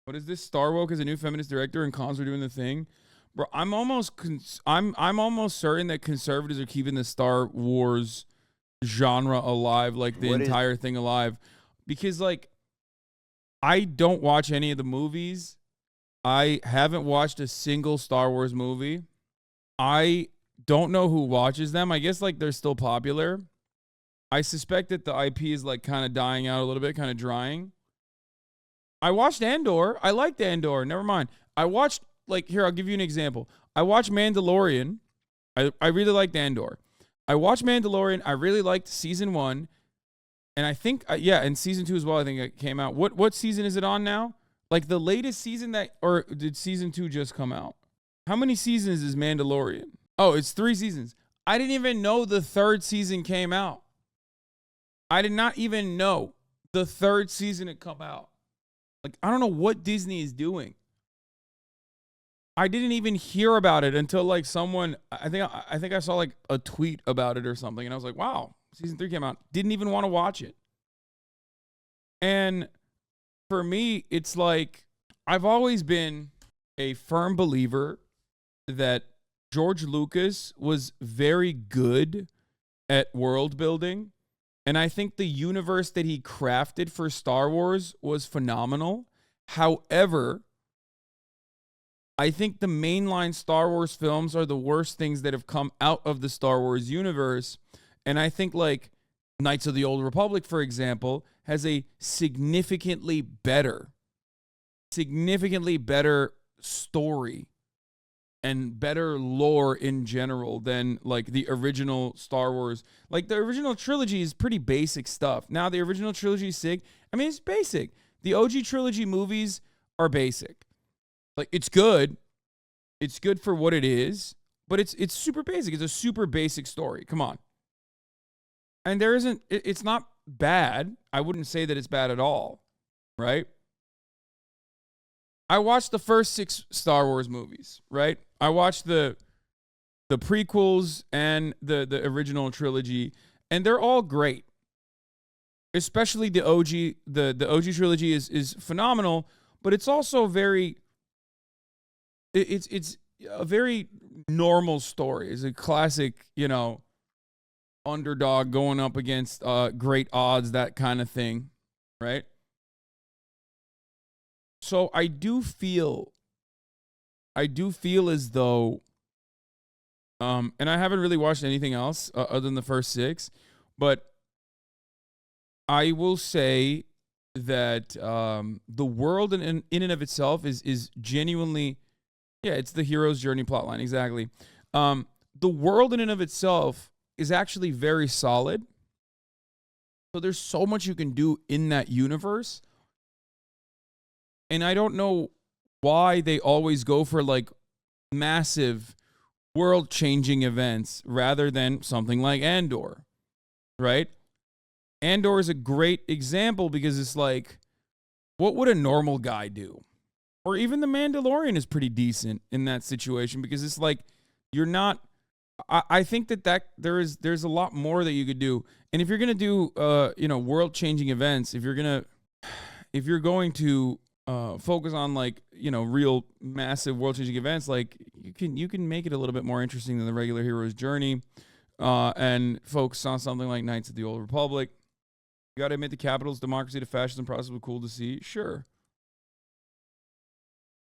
What is this? Star Woke is a new feminist director, and cons are doing the thing. Bro, I'm almost certain that conservatives are keeping the Star Wars genre alive, like the What is entire thing alive, because like I don't watch any of the movies. I haven't watched a single Star Wars movie. I don't know who watches them. I guess like they're still popular. I suspect that the IP is like kind of dying out a little bit, kind of drying. I watched Andor. I liked Andor. Never mind. I watched, like, here, I'll give you an example. I watched Mandalorian. I really liked Andor. I watched Mandalorian. I really liked season 1. And I think, yeah, and season 2 as well, I think it came out. What season is it on now? Like the latest season or did season 2 just come out? How many seasons is Mandalorian? Oh, it's 3 seasons. I didn't even know the 3rd season came out. I did not even know the 3rd season had come out. Like, I don't know what Disney is doing. I didn't even hear about it until like someone, I think I saw like a tweet about it or something. And I was like, wow, season 3 came out. Didn't even want to watch it. And for me, it's like, I've always been a firm believer that George Lucas was very good at world building. And I think the universe that he crafted for Star Wars was phenomenal. However, I think the mainline Star Wars films are the worst things that have come out of the Star Wars universe. And I think like Knights of the Old Republic, for example, has a significantly better story and better lore in general than like the original Star Wars. Like the original trilogy is pretty basic stuff. Now the original trilogy is sick. I mean, it's basic. The OG trilogy movies are basic. Like it's good. It's good for what it is, but it's super basic. It's a super basic story. Come on. And it's not bad. I wouldn't say that it's bad at all, right? I watched the first 6 Star Wars movies, right? I watched the prequels and the original trilogy, and they're all great. Especially the OG, the OG trilogy is phenomenal, but it's also it's a very normal story. It's a classic, underdog going up against great odds, that kind of thing, right? So I do feel as though, and I haven't really watched anything else other than the first 6, but I will say that the world in and of itself is genuinely, yeah, it's the hero's journey plotline, exactly. The world in and of itself is actually very solid. So there's so much you can do in that universe. And I don't know why they always go for like massive world-changing events rather than something like Andor, right? Andor is a great example because it's like, what would a normal guy do? Or even The Mandalorian is pretty decent in that situation because it's like, you're not, I think that there's a lot more that you could do. And if you're going to do, world-changing events, if you're going to focus on like, real massive world-changing events, like you can make it a little bit more interesting than the regular hero's journey, and focus on something like Knights of the Old Republic. You got to admit the capital's democracy to fascism process was cool to see. Sure.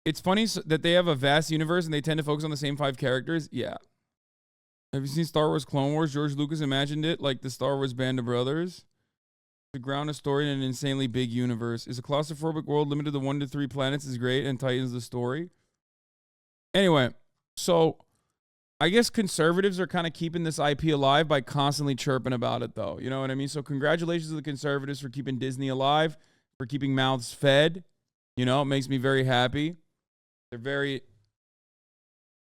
It's funny that they have a vast universe and they tend to focus on the same 5 characters. Yeah. Have you seen Star Wars Clone Wars? George Lucas imagined it like the Star Wars Band of Brothers. To ground a story in an insanely big universe. Is a claustrophobic world limited to 1 to 3 planets is great and tightens the story. Anyway, so I guess conservatives are kind of keeping this IP alive by constantly chirping about it, though. You know what I mean? So congratulations to the conservatives for keeping Disney alive, for keeping mouths fed. It makes me very happy. They're very,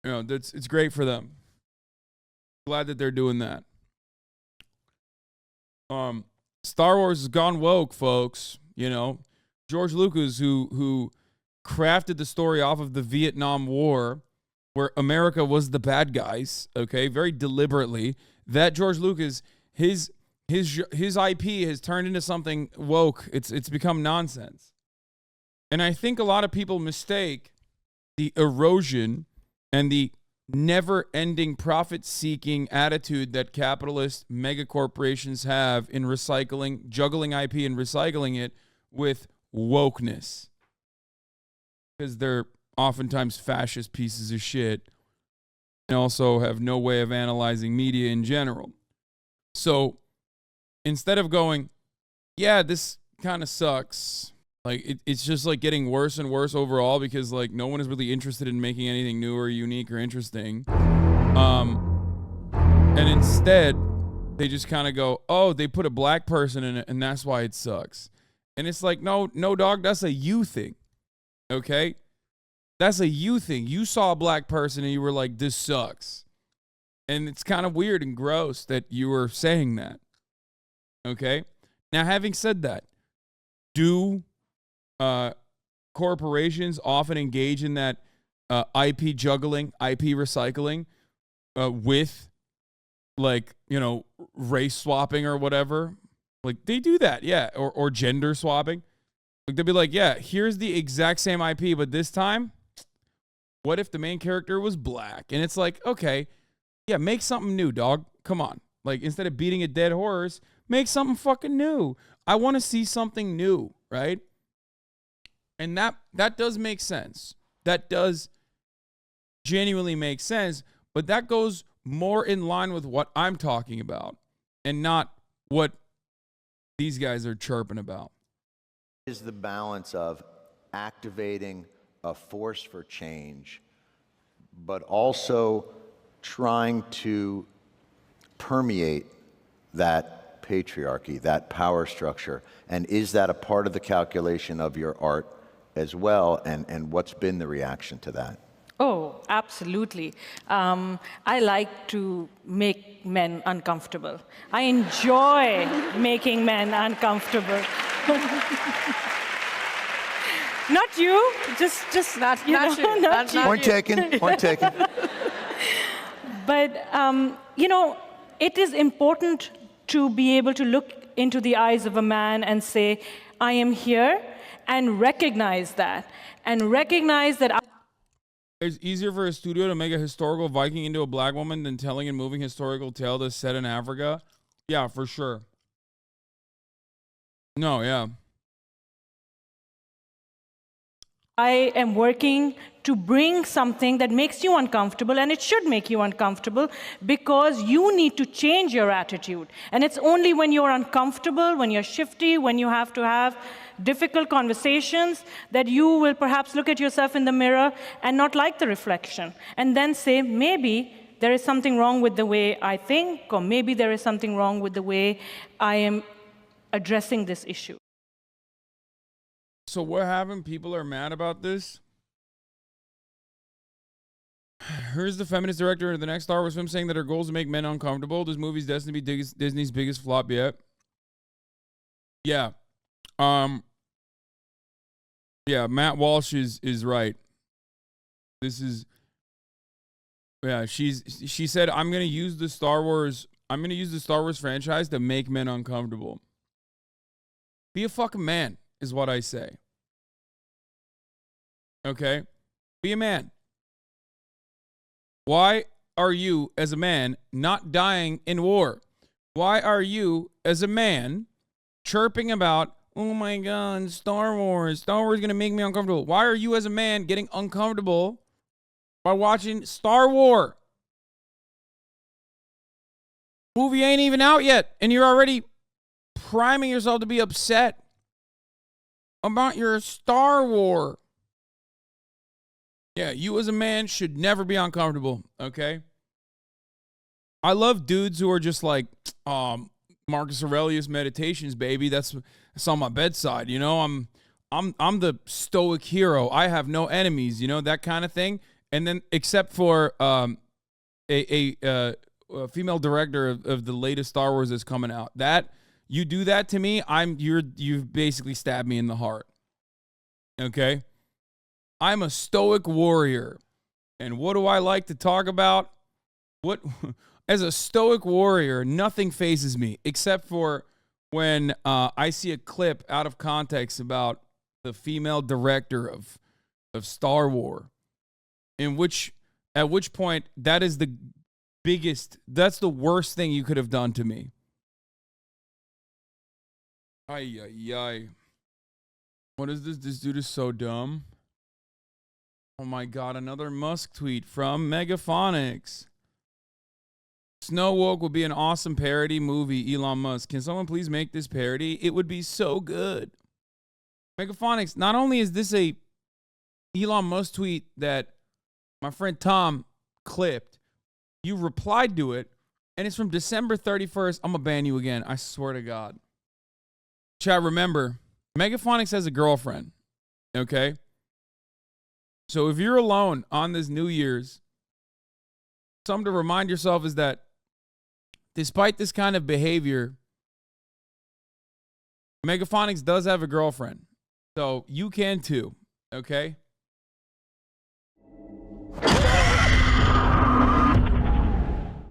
it's great for them. Glad that they're doing that. Star Wars has gone woke, folks. George Lucas, who crafted the story off of the Vietnam War, where America was the bad guys, okay, very deliberately. That George Lucas, his IP has turned into something woke. It's become nonsense. And I think a lot of people mistake the erosion and the never-ending profit-seeking attitude that capitalist megacorporations have in recycling, juggling IP and recycling it with wokeness. Because they're oftentimes fascist pieces of shit and also have no way of analyzing media in general. So instead of going, yeah, this kind of sucks, like it's just like getting worse and worse overall because like no one is really interested in making anything new or unique or interesting. And instead they just kind of go, oh, they put a black person in it and that's why it sucks. And it's like, no, dog, that's a you thing. Okay? That's a you thing. You saw a black person and you were like, this sucks. And it's kind of weird and gross that you were saying that. Okay? Now, having said that, do corporations often engage in that IP juggling, IP recycling with, like, you know, race swapping or whatever? Like, they do that, yeah. Or gender swapping. Like, they'll be like, yeah, here's the exact same IP, but this time, what if the main character was black? And it's like, okay, yeah, make something new, dog. Come on. Like, instead of beating a dead horse, make something fucking new. I want to see something new, right? And that does make sense. That does genuinely make sense, but that goes more in line with what I'm talking about and not what these guys are chirping about. Is the balance of activating a force for change, but also trying to permeate that patriarchy, that power structure? And is that a part of the calculation of your art as well? And what's been the reaction to that? Oh, absolutely. I like to make men uncomfortable. I enjoy making men uncomfortable. Not you, just not you. Not you. Point taken, point taken. But, you know, it is important to be able to look into the eyes of a man and say, I am here, and recognize that. And recognize that It's easier for a studio to make a historical Viking into a black woman than telling a moving historical tale that's set in Africa. Yeah, for sure. No, yeah. I am working to bring something that makes you uncomfortable, and it should make you uncomfortable because you need to change your attitude. And it's only when you're uncomfortable, when you're shifty, when you have to have difficult conversations that you will perhaps look at yourself in the mirror and not like the reflection, and then say, maybe there is something wrong with the way I think, or maybe there is something wrong with the way I am addressing this issue. So what happened? People are mad about this. Here's the feminist director of the next Star Wars film saying that her goal is to make men uncomfortable. This movie's destined to be Disney's biggest flop yet. Yeah. Yeah, Matt Walsh is right. This is, yeah, she said, I'm going to use the Star Wars franchise to make men uncomfortable. Be a fucking man is what I say. Okay? Be a man. Why are you, as a man, not dying in war? Why are you, as a man, chirping about, oh my God, Star Wars is going to make me uncomfortable? Why are you, as a man, getting uncomfortable by watching Star Wars? Movie ain't even out yet, and you're already priming yourself to be upset about your Star Wars. Yeah, you as a man should never be uncomfortable, okay? I love dudes who are just like, Marcus Aurelius Meditations, baby. That's on my bedside, you know? I'm the stoic hero. I have no enemies, you know, that kind of thing. And then except for a female director of the latest Star Wars that's coming out. That you do that to me, you've basically stabbed me in the heart. Okay? I'm a stoic warrior. And what do I like to talk about? As a stoic warrior, nothing phases me except for when I see a clip out of context about the female director of Star Wars. At which point, that is that's the worst thing you could have done to me. Ay, ay, ay. What is this? This dude is so dumb. Oh my God, another Musk tweet from Megaphonics. Snow Woke would be an awesome parody movie, Elon Musk. Can someone please make this parody? It would be so good. Megaphonics, not only is this a Elon Musk tweet that my friend Tom clipped, you replied to it, and it's from December 31st. I'm going to ban you again. I swear to God. Chat, remember, Megaphonics has a girlfriend, okay? So if you're alone on this New Year's, something to remind yourself is that despite this kind of behavior, Megaphonics does have a girlfriend. So you can too, okay?